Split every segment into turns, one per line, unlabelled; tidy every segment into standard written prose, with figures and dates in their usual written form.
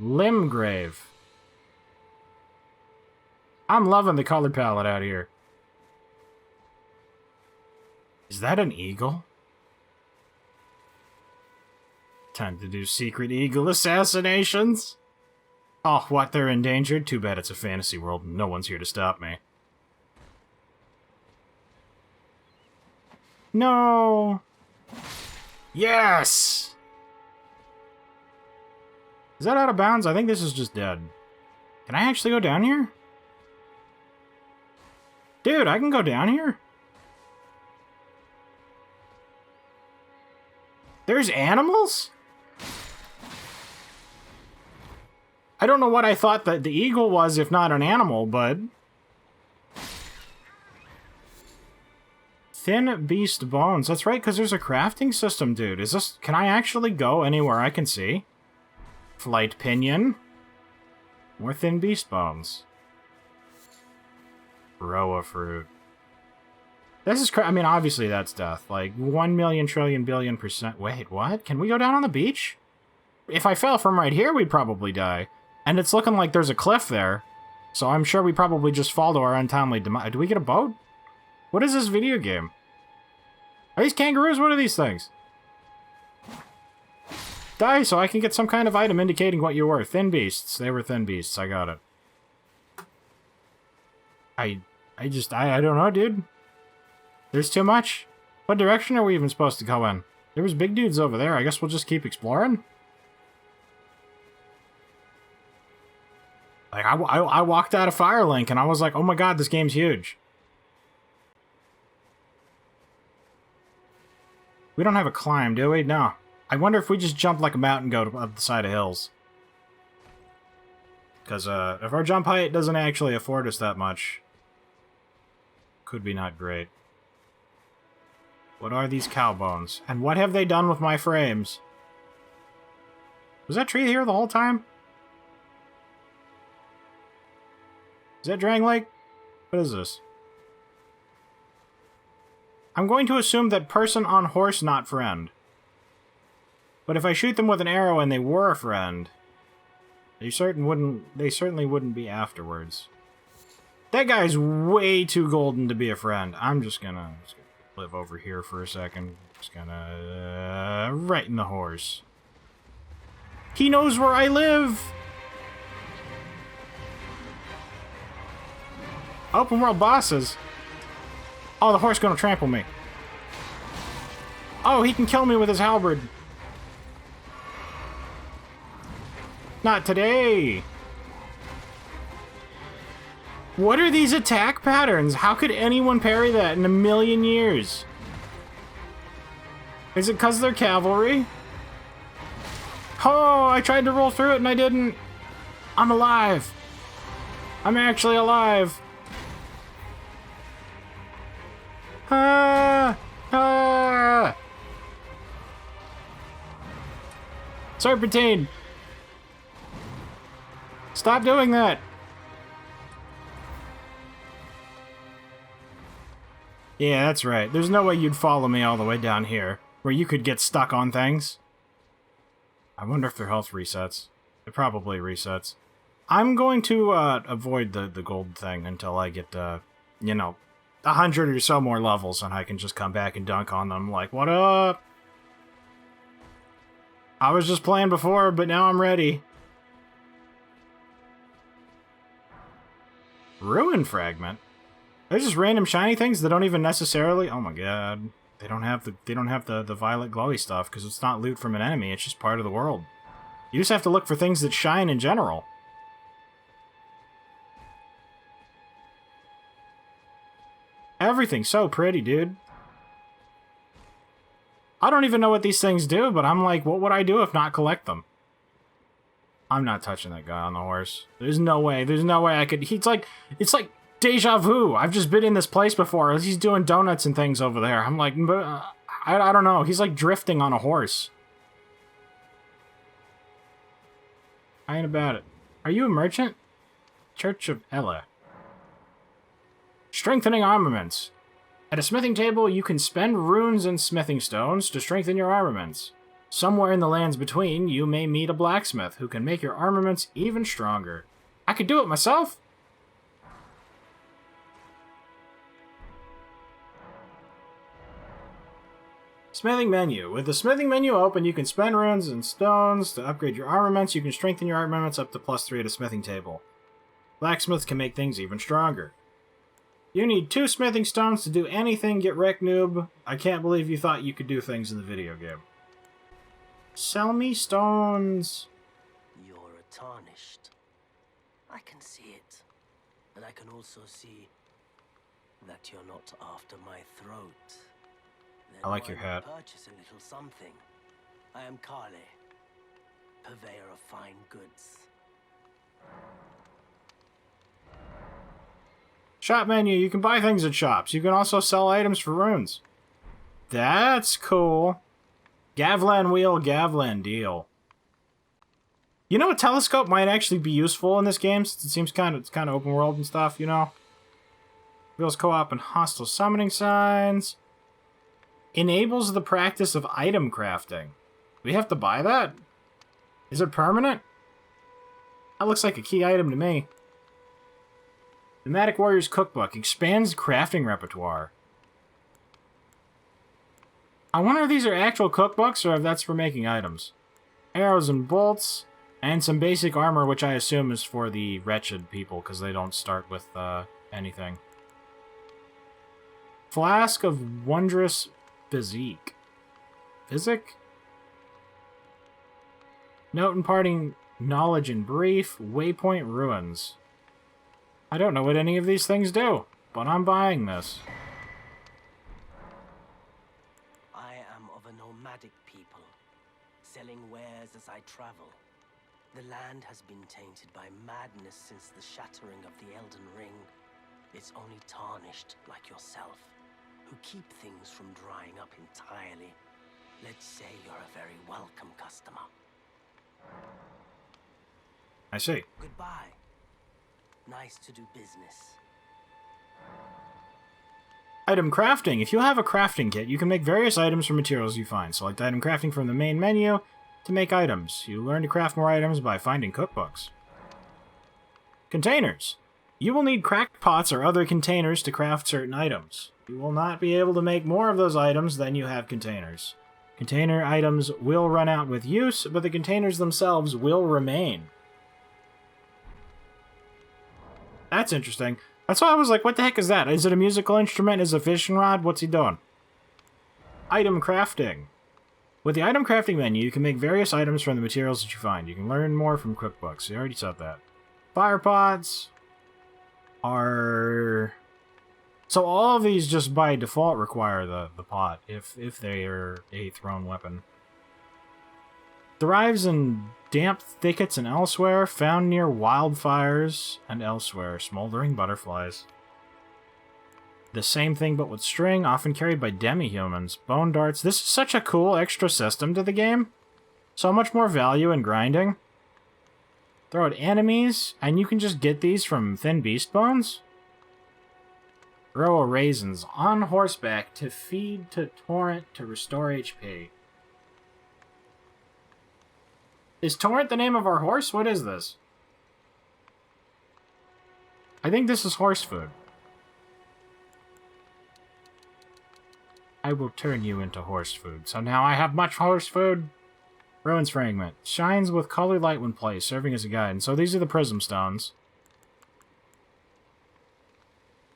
Limgrave. I'm loving the color palette out here. Is that an eagle? Time to do secret eagle assassinations? Oh, what, they're endangered? Too bad it's a fantasy world and no one's here to stop me. No! Yes! Is that out of bounds? I think this is just dead. Can I actually go down here? Dude, I can go down here? There's animals? I don't know what I thought that the eagle was, if not an animal, but... Thin beast bones. That's right, because there's a crafting system, dude. Is this... Can I actually go anywhere I can see? Flight pinion. More thin beast bones. Roa fruit. This is I mean, obviously that's death. Like, 1 million trillion billion %. Wait, what? Can we go down on the beach? If I fell from right here, we'd probably die. And it's looking like there's a cliff there. So I'm sure we probably just fall to our untimely demise. Do we get a boat? What is this video game? Are these kangaroos? What are these things? Die so I can get some kind of item indicating what you were. Thin beasts. They were thin beasts. I got it. I don't know, dude. There's too much. What direction are we even supposed to go in? There was big dudes over there. I guess we'll just keep exploring. Like, I walked out of Firelink and I was like, oh my god, this game's huge. We don't have a climb, do we? No. I wonder if we just jump like a mountain goat up the side of hills. Because, if our jump height doesn't actually afford us that much, could be not great. What are these cow bones? And what have they done with my frames? Was that tree here the whole time? Is that Drang Lake? What is this? I'm going to assume that person on horse, not friend. But if I shoot them with an arrow and they were a friend, they certainly wouldn't be afterwards. That guy's way too golden to be a friend. I'm just gonna live over here for a second. Just gonna right in the horse. He knows where I live. Open world bosses. Oh, the horse gonna trample me. Oh, he can kill me with his halberd. Not today. What are these attack patterns? How could anyone parry that in a million years? Is it because they're cavalry? Oh, I tried to roll through it and I didn't. I'm alive. I'm actually alive. Ah! Ah! Serpentine! Stop doing that! Yeah, that's right. There's no way you'd follow me all the way down here, where you could get stuck on things. I wonder if their health resets. It probably resets. I'm going to avoid the gold thing until I get, you know, 100 or so more levels, and I can just come back and dunk on them like, what up? I was just playing before, but now I'm ready. Ruin fragment? They're just random shiny things that don't even necessarily... Oh my god. They don't have the violet glowy stuff, because it's not loot from an enemy, it's just part of the world. You just have to look for things that shine in general. Everything's so pretty, dude. I don't even know what these things do, but I'm like, what would I do if not collect them? I'm not touching that guy on the horse. There's no way I could... It's like deja vu. I've just been in this place before. He's doing donuts and things over there. I'm like, I don't know. He's like drifting on a horse. I ain't about it. Are you a merchant? Church of Ella. Strengthening armaments. At a smithing table, you can spend runes and smithing stones to strengthen your armaments. Somewhere in the lands between, you may meet a blacksmith who can make your armaments even stronger. I could do it myself! Smithing menu. With the smithing menu open, you can spend runes and stones to upgrade your armaments. You can strengthen your armaments up to +3 at a smithing table. Blacksmiths can make things even stronger. You need 2 smithing stones to do anything, get wrecked, noob. I can't believe you thought you could do things in the video game. Sell me stones.
You're tarnished. I can see it. And I can also see that you're not after my throat. Then
I like your hat.
Purchase a little something. I am Kale, purveyor of fine goods.
Shop menu. You can buy things at shops. You can also sell items for runes. That's cool. Gavlan wheel, Gavlan deal. You know, a telescope might actually be useful in this game, since it seems it's kind of open world and stuff, you know? Reveals co-op and hostile summoning signs. Enables the practice of item crafting. We have to buy that? Is it permanent? That looks like a key item to me. Nomadic Warrior's Cookbook. Expands crafting repertoire. I wonder if these are actual cookbooks or if that's for making items. Arrows and bolts. And some basic armor, which I assume is for the wretched people, because they don't start with anything. Flask of Wondrous Physique. Physic? Note imparting knowledge in brief. Waypoint Ruins. I don't know what any of these things do, but I'm buying this.
I am of a nomadic people, selling wares as I travel. The land has been tainted by madness since the shattering of the Elden Ring. It's only tarnished like yourself, who keep things from drying up entirely. Let's say you're a very welcome customer.
I see.
Goodbye. Nice to do business.
Item crafting. If you have a crafting kit, you can make various items from materials you find. Select item crafting from the main menu to make items. You learn to craft more items by finding cookbooks. Containers. You will need cracked pots or other containers to craft certain items. You will not be able to make more of those items than you have containers. Container items will run out with use, but the containers themselves will remain. That's interesting. That's why I was like, what the heck is that? Is it a musical instrument? Is it a fishing rod? What's he doing? Item crafting. With the item crafting menu, you can make various items from the materials that you find. You can learn more from cookbooks. You already said that. Fire pots are... So all of these just by default require the pot, if they are a thrown weapon. Thrives in damp thickets and elsewhere, found near wildfires and elsewhere. Smoldering butterflies. The same thing but with string, often carried by demi-humans. Bone darts. This is such a cool extra system to the game. So much more value in grinding. Throw at enemies, and you can just get these from thin beast bones. Row of raisins on horseback to feed to Torrent to restore HP. Is Torrent the name of our horse? What is this? I think this is horse food. I will turn you into horse food. So now I have much horse food. Ruins fragment. Shines with colored light when placed, serving as a guide. And so these are the prism stones.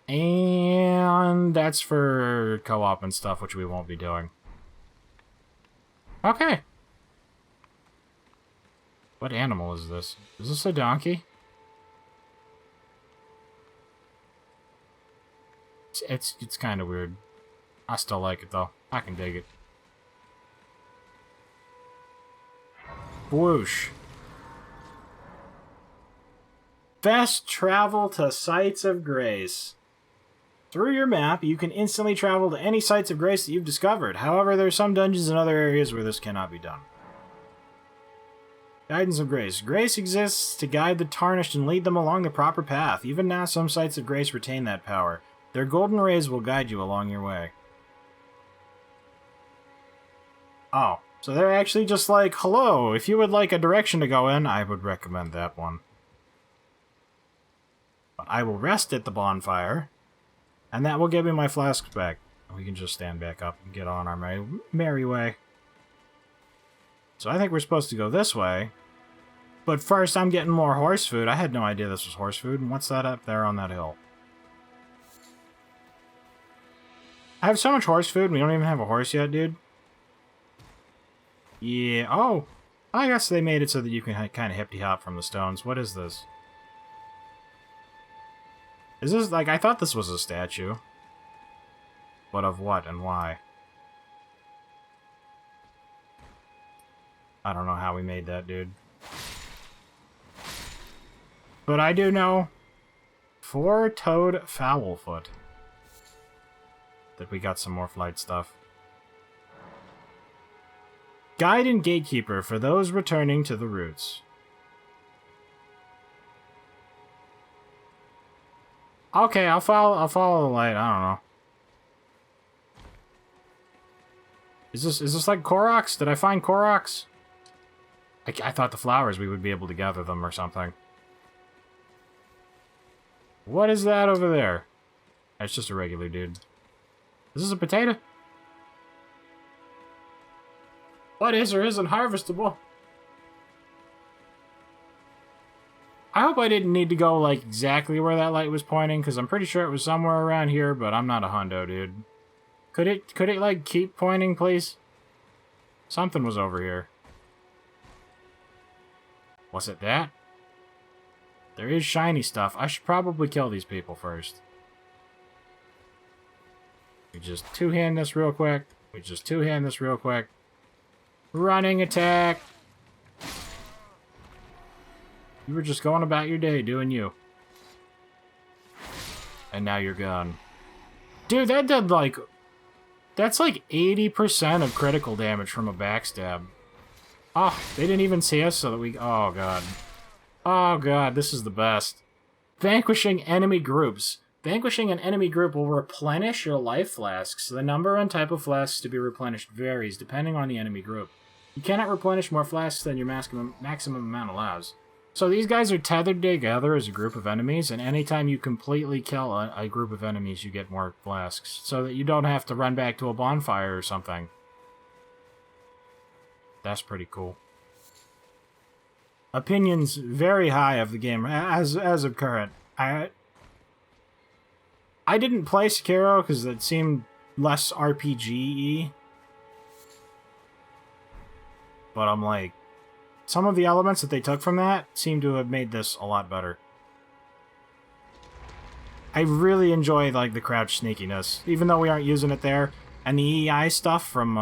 And that's for co-op and stuff, which we won't be doing. Okay. What animal is this? Is this a donkey? It's kind of weird. I still like it, though. I can dig it. Whoosh. Fast travel to Sites of Grace. Through your map, you can instantly travel to any Sites of Grace that you've discovered. However, there are some dungeons in other areas where this cannot be done. Guidance of Grace. Grace exists to guide the tarnished and lead them along the proper path. Even now, some Sites of Grace retain that power. Their golden rays will guide you along your way. Oh. So they're actually just like, hello, if you would like a direction to go in, I would recommend that one. But I will rest at the bonfire, and that will give me my flasks back. We can just stand back up and get on our merry way. So I think we're supposed to go this way. But first, I'm getting more horse food. I had no idea this was horse food. And what's that up there on that hill? I have so much horse food, and we don't even have a horse yet, dude. Yeah, oh. I guess they made it so that you can kind of hippity-hop from the stones. What is this? Is this, like, I thought this was a statue. But of what and why? I don't know how we made that, dude. But I do know, four-toed Foulfoot, that we got some more flight stuff. Guide and gatekeeper for those returning to the roots. Okay, I'll follow the light. I don't know. Is this like Koroks? Did I find Koroks? I thought the flowers, we would be able to gather them or something. What is that over there? That's just a regular dude. Is this a potato? What is or isn't harvestable? I hope I didn't need to go, like, exactly where that light was pointing, because I'm pretty sure it was somewhere around here, but I'm not a hundo, dude. Could it, like, keep pointing, please? Something was over here. Was it that? There is shiny stuff. I should probably kill these people first. We just two-hand this real quick. Running attack! You were just going about your day, doing you. And now you're gone. Dude, that did, like... That's like 80% of critical damage from a backstab. Oh, they didn't even see us so that we... Oh, God. Oh, God, this is the best. Vanquishing enemy groups. Vanquishing an enemy group will replenish your life flasks. The number and type of flasks to be replenished varies depending on the enemy group. You cannot replenish more flasks than your maximum amount allows. So these guys are tethered together as a group of enemies, and anytime you completely kill a group of enemies, you get more flasks, so that you don't have to run back to a bonfire or something. That's pretty cool. Opinions very high of the game, as of current. I didn't play Sekiro because it seemed less RPG-y. But I'm like, some of the elements that they took from that seem to have made this a lot better. I really enjoy, like, the crouch sneakiness, even though we aren't using it there. And the EI stuff from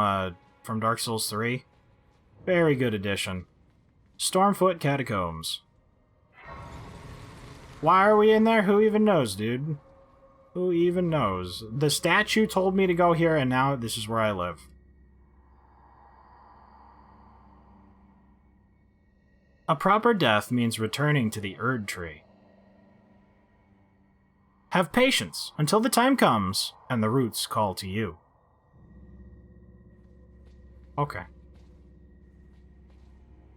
Dark Souls 3. Very good addition. Stormfoot Catacombs. Why are we in there? Who even knows, dude? Who even knows? The statue told me to go here, and now this is where I live. A proper death means returning to the Erdtree. Have patience until the time comes and the roots call to you. Okay.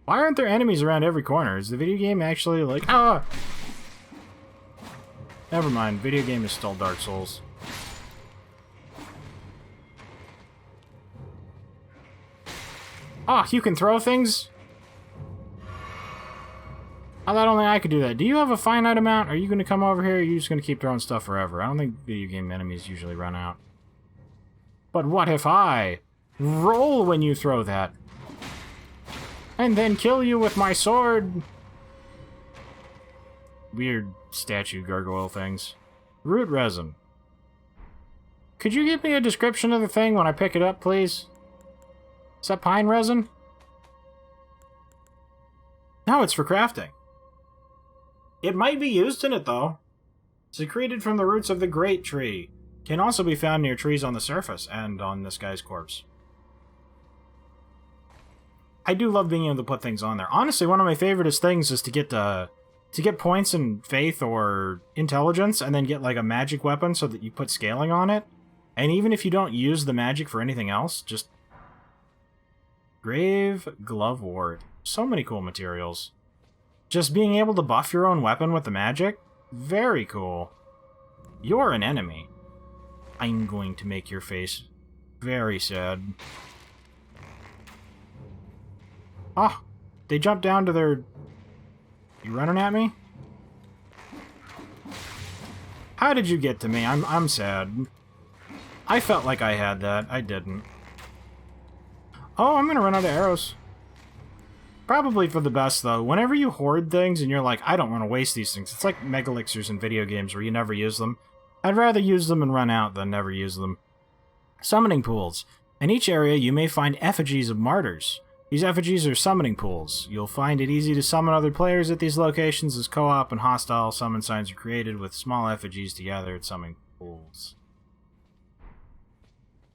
Why aren't there enemies around every corner? Is the video game actually like... Ah! Never mind, video game is still Dark Souls. Ah, you can throw things? I thought only I could do that. Do you have a finite amount? Are you going to come over here, or are you just going to keep throwing stuff forever? I don't think video game enemies usually run out. But what if I roll when you throw that? And then kill you with my sword? Weird statue gargoyle things. Root resin. Could you give me a description of the thing when I pick it up, please? Is that pine resin? No, it's for crafting. It might be used in it, though. Secreted from the roots of the great tree. Can also be found near trees on the surface and on this guy's corpse. I do love being able to put things on there. Honestly, one of my favoriteest things is to get points in faith or intelligence and then get like a magic weapon so that you put scaling on it. And even if you don't use the magic for anything else, just Grave Glovewort. So many cool materials. Just being able to buff your own weapon with the magic? Very cool. You're an enemy. I'm going to make your face very sad. Ah, they jumped down to their... You running at me? How did you get to me? I'm sad. I felt like I had that. I didn't. Oh, I'm gonna run out of arrows. Probably for the best, though. Whenever you hoard things and you're like, I don't want to waste these things. It's like megalixirs in video games where you never use them. I'd rather use them and run out than never use them. Summoning pools. In each area, you may find effigies of martyrs. These effigies are summoning pools. You'll find it easy to summon other players at these locations as co-op and hostile summon signs are created with small effigies to gather at summoning pools.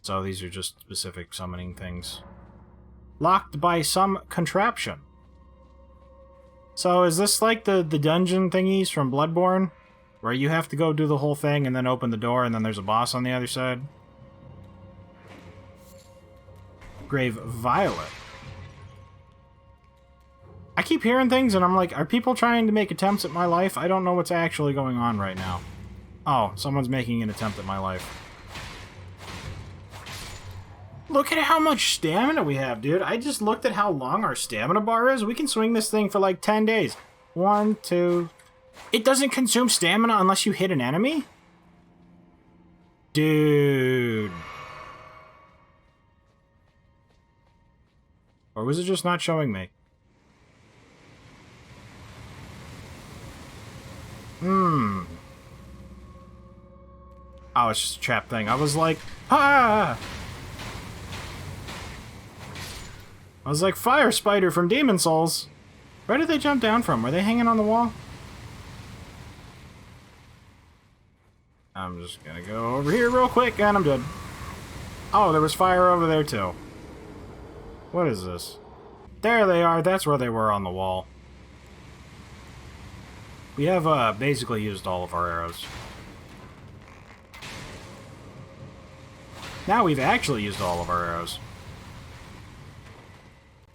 So these are just specific summoning things. Locked by some contraption. So is this like the dungeon thingies from Bloodborne? Where you have to go do the whole thing and then open the door and then there's a boss on the other side? Grave Violet. I keep hearing things and I'm like, are people trying to make attempts at my life? I don't know what's actually going on right now. Oh, someone's making an attempt at my life. Look at how much stamina we have, dude. I just looked at how long our stamina bar is. We can swing this thing for like 10 days. 1, 2... It doesn't consume stamina unless you hit an enemy? Dude. Or was it just not showing me? Oh, it's just a trap thing. I was like, ah! I was like, Fire Spider from Demon Souls. Where did they jump down from? Were they hanging on the wall? I'm just gonna go over here real quick and I'm dead. Oh, there was fire over there too. What is this? There they are. That's where they were on the wall. We have basically used all of our arrows. Now we've actually used all of our arrows.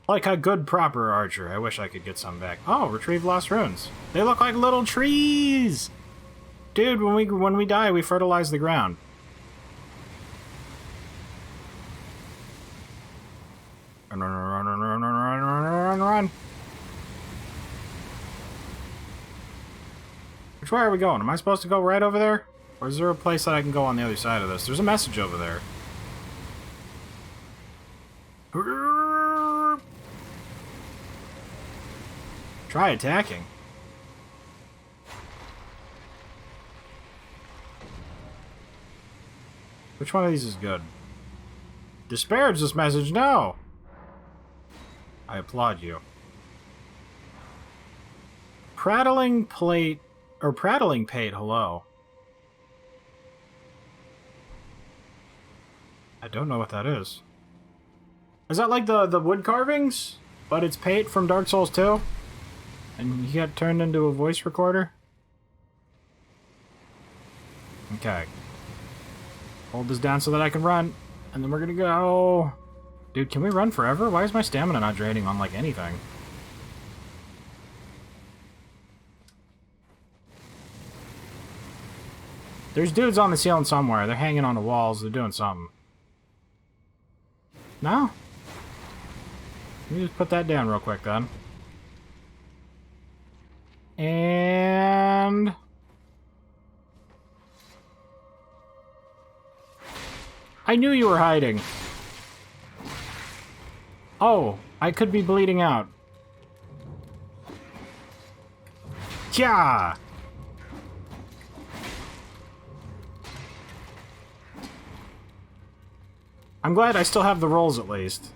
Like a good proper archer. I wish I could get some back. Oh, retrieve lost runes. They look like little trees! Dude, when we die, we fertilize the ground. Run, run, run, run, run, run, run, run, run. Which way are we going? Am I supposed to go right over there? Or is there a place that I can go on the other side of this? There's a message over there. Try attacking. Which one of these is good? Disparage this message, no! I applaud you. Prattling plate, or prattling pate, hello. I don't know what that is. Is that like the wood carvings? But it's pate from Dark Souls 2? And he got turned into a voice recorder? Okay. Hold this down so that I can run. And then we're gonna go... Dude, can we run forever? Why is my stamina not draining on, like, anything? There's dudes on the ceiling somewhere. They're hanging on the walls. They're doing something. No? Let me just put that down real quick, then. And... I knew you were hiding. Oh, I could be bleeding out. Yeah. I'm glad I still have the rolls at least.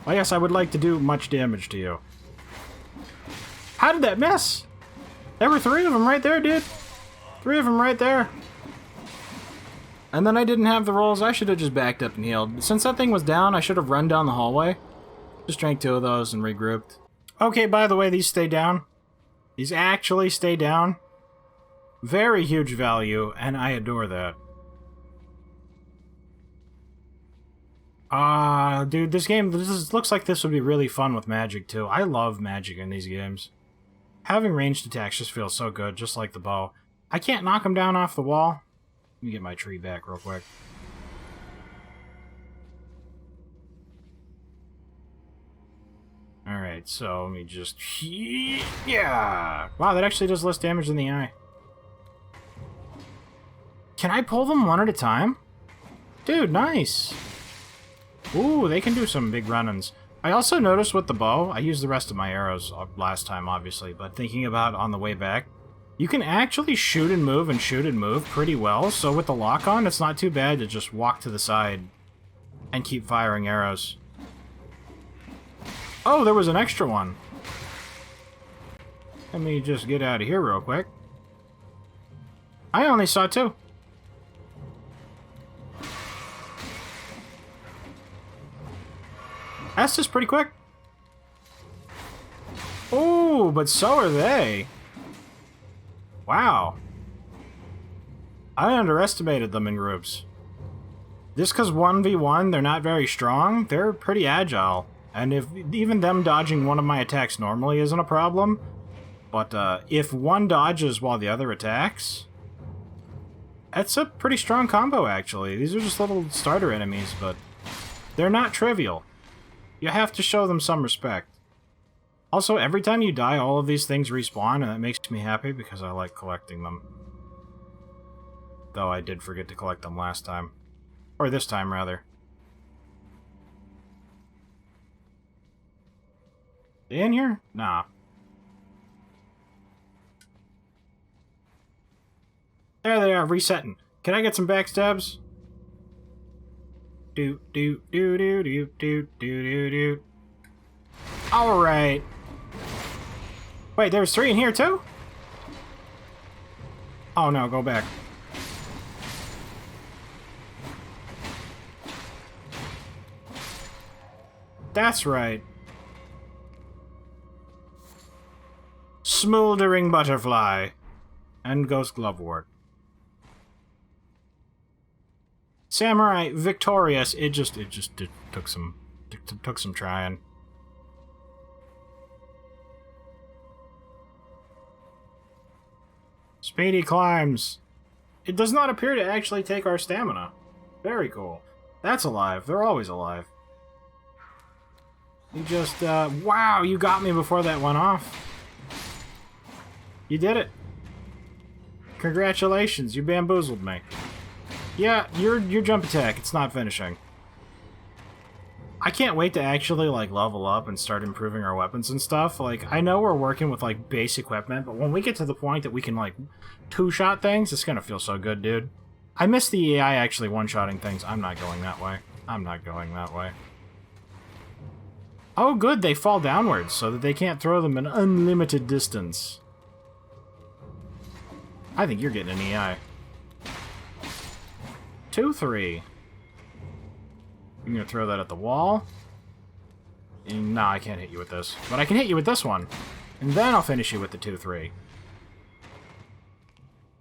Well, yes, I would like to do much damage to you. How did that miss? There were 3 of them right there, dude. 3 of them right there. And then I didn't have the rolls. I should have just backed up and healed. Since that thing was down, I should have run down the hallway. Just drank 2 of those and regrouped. Okay, by the way, these stay down. These actually stay down. Very huge value, and I adore that. Dude, looks like this would be really fun with magic, too. I love magic in these games. Having ranged attacks just feels so good, just like the bow. I can't knock him down off the wall. Let me get my tree back real quick. Alright, so let me just... Yeah! Wow, that actually does less damage in the eye. Can I pull them one at a time? Dude, nice! Ooh, they can do some big run-ins. I also noticed with the bow, I used the rest of my arrows last time, obviously, but thinking about on the way back, you can actually shoot and move pretty well, so with the lock-on, it's not too bad to just walk to the side and keep firing arrows. Oh, there was an extra one. Let me just get out of here real quick. I only saw two. That's just pretty quick. Oh, but so are they. Wow. I underestimated them in groups. Just because 1v1, they're not very strong, they're pretty agile. And if even them dodging one of my attacks normally isn't a problem, but if one dodges while the other attacks, that's a pretty strong combo, actually. These are just little starter enemies, but they're not trivial. You have to show them some respect. Also, every time you die, all of these things respawn, and that makes me happy because I like collecting them. Though I did forget to collect them last time. Or this time, rather. They in here? Nah. There they are, resetting. Can I get some backstabs? Do do do do do do do do do. All right. Wait, there was 3 in here too? Oh no, go back. That's right. Smoldering butterfly and ghost glovewort. Samurai victorious. It took some trying. Speedy climbs. It does not appear to actually take our stamina. Very cool. That's alive. They're always alive. You just, wow, you got me before that went off. You did it. Congratulations, you bamboozled me. Yeah, your jump attack, it's not finishing. I can't wait to actually, like, level up and start improving our weapons and stuff. Like, I know we're working with, like, base equipment, but when we get to the point that we can, like, two-shot things, it's gonna feel so good, dude. I miss the AI actually one-shotting things. I'm not going that way. I'm not going that way. Oh, good, they fall downwards so that they can't throw them an unlimited distance. I think you're getting an EI. 2-3. I'm gonna throw that at the wall. Nah, I can't hit you with this. But I can hit you with this one. And then I'll finish you with the 2-3.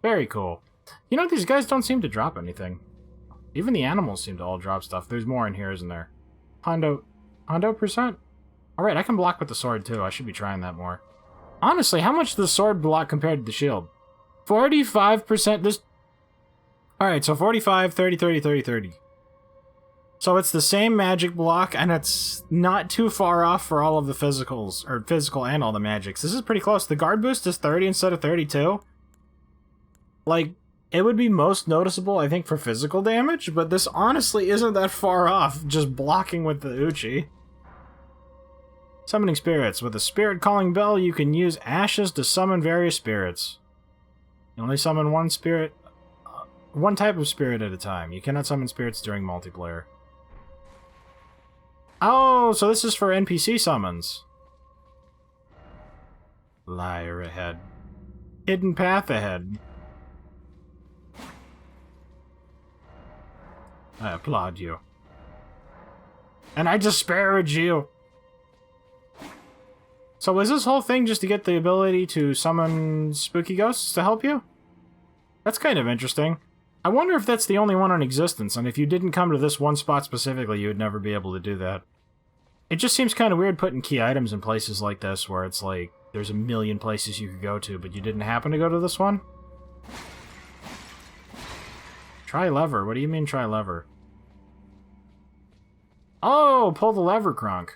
Very cool. You know, these guys don't seem to drop anything. Even the animals seem to all drop stuff. There's more in here, isn't there? Hondo percent? Alright, I can block with the sword, too. I should be trying that more. Honestly, how much does the sword block compared to the shield? 45% this... Alright, so 45, 30, 30, 30, 30. So it's the same magic block, and it's not too far off for all of the physicals, or physical and all the magics. This is pretty close. The guard boost is 30 instead of 32. Like, it would be most noticeable, I think, for physical damage, but this honestly isn't that far off, just blocking with the Uchi. Summoning spirits. With a spirit calling bell, you can use ashes to summon various spirits. You only summon one spirit, one type of spirit at a time. You cannot summon spirits during multiplayer. Oh, so this is for NPC summons. Liar ahead. Hidden path ahead. I applaud you. And I disparage you. So is this whole thing just to get the ability to summon spooky ghosts to help you? That's kind of interesting. I wonder if that's the only one in existence, and if you didn't come to this one spot specifically, you would never be able to do that. It just seems kind of weird putting key items in places like this, where it's like, there's a million places you could go to, but you didn't happen to go to this one? Try lever. What do you mean try lever? Oh, pull the lever, Crunk.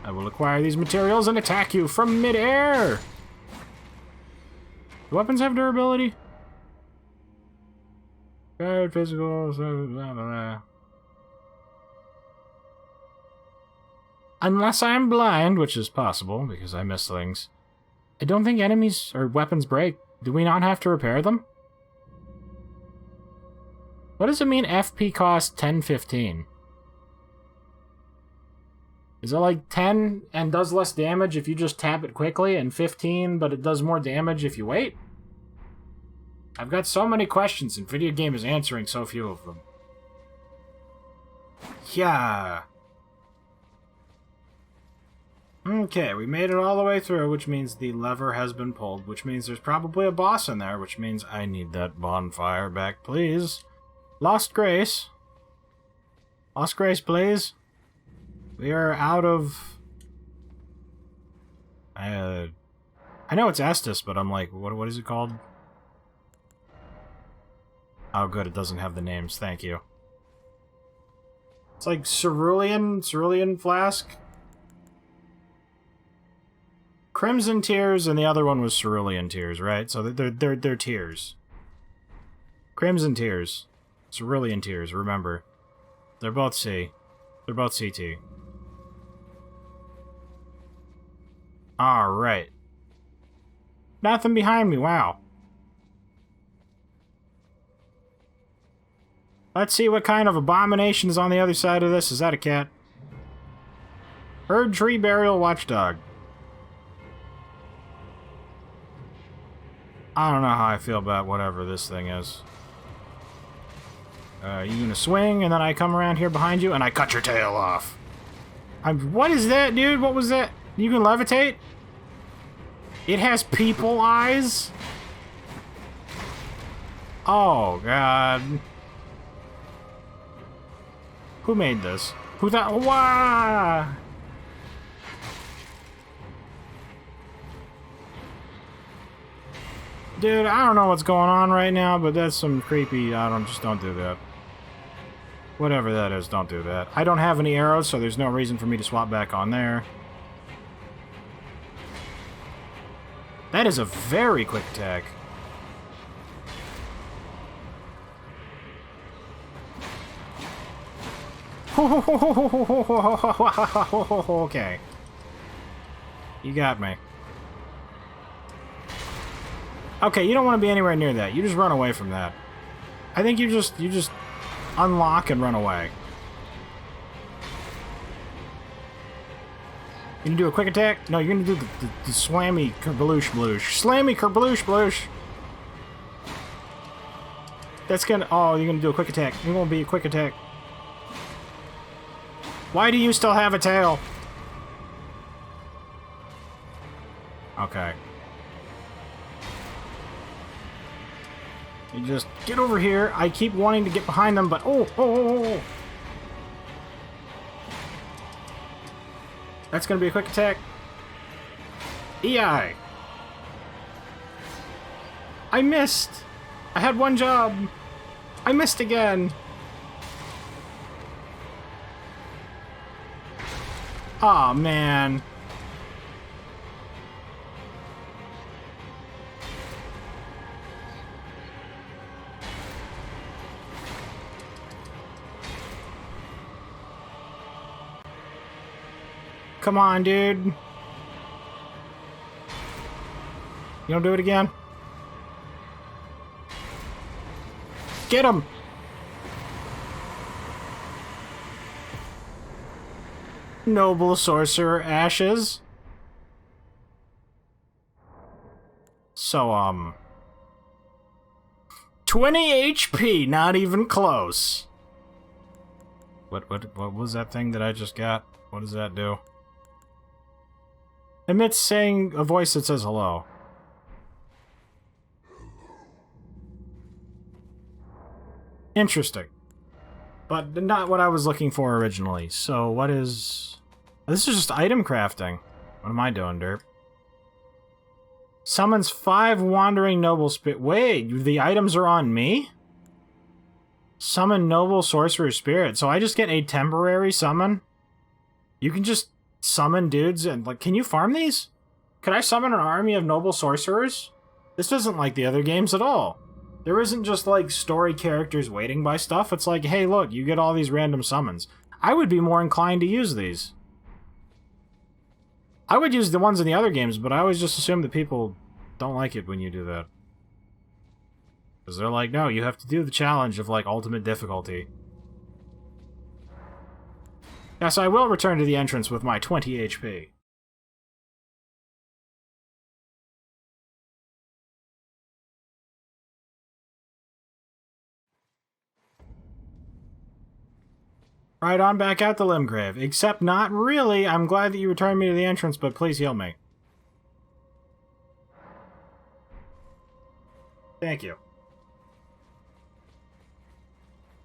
I will acquire these materials and attack you from mid-air! Do weapons have durability? Good, physical, blah, blah, blah. Unless I'm blind, which is possible, because I miss things. I don't think enemies or weapons break. Do we not have to repair them? What does it mean FP cost 10-15? Is it like 10 and does less damage if you just tap it quickly, and 15 but it does more damage if you wait? I've got so many questions and video game is answering so few of them. Yeah. Okay, we made it all the way through, which means the lever has been pulled, which means there's probably a boss in there, which means I need that bonfire back, please. Lost Grace. Lost Grace, please. We are out of... I know it's Estus, but I'm like, what is it called? Oh, good, it doesn't have the names. Thank you. It's like Cerulean Flask? Crimson Tears, and the other one was Cerulean Tears, right? So they're tears. Crimson Tears. Cerulean Tears, remember. They're both C. They're both CT. Alright. Nothing behind me, wow. Let's see what kind of abomination is on the other side of this. Is that a cat? Erdtree Burial Watchdog. I don't know how I feel about whatever this thing is. You gonna swing, and then I come around here behind you, and I cut your tail off. What is that, dude? What was that? You can levitate? It has people eyes? Oh, God. Who made this? Who thought? Wah! Dude, I don't know what's going on right now, but that's some creepy... just don't do that. Whatever that is, don't do that. I don't have any arrows, so there's no reason for me to swap back on there. That is a very quick attack. Okay. You got me. Okay, you don't want to be anywhere near that. You just run away from that. I think you just unlock and run away. You gonna do a quick attack? No, you're gonna do the slammy kerbloosh bloosh. Slammy kerbloosh bloosh! That's gonna... Oh, you're gonna do a quick attack. It won't be a quick attack. Why do you still have a tail? Okay. You just get over here. I keep wanting to get behind them, but... Oh! That's gonna be a quick attack. EI! I missed! I had one job! I missed again! Aw, man. Come on, dude. You don't do it again? Get him! Noble Sorcerer Ashes. So, 20 HP, not even close. What was that thing that I just got? What does that do? Emits saying a voice that says hello. Interesting. But not what I was looking for originally. So what is... This is just item crafting. What am I doing, derp? Summons 5 wandering noble spirit. Wait, the items are on me? Summon noble sorcerer spirit. So I just get a temporary summon? You can just summon dudes and, like, can you farm these? Could I summon an army of noble sorcerers? This isn't like the other games at all. There isn't just, like, story characters waiting by stuff. It's like, hey, look, you get all these random summons. I would be more inclined to use these. I would use the ones in the other games, but I always just assume that people don't like it when you do that. Because they're like, no, you have to do the challenge of, like, ultimate difficulty. Yes, I will return to the entrance with my 20 HP. Right on back out the Limgrave. Except not really. I'm glad that you returned me to the entrance, but please heal me. Thank you.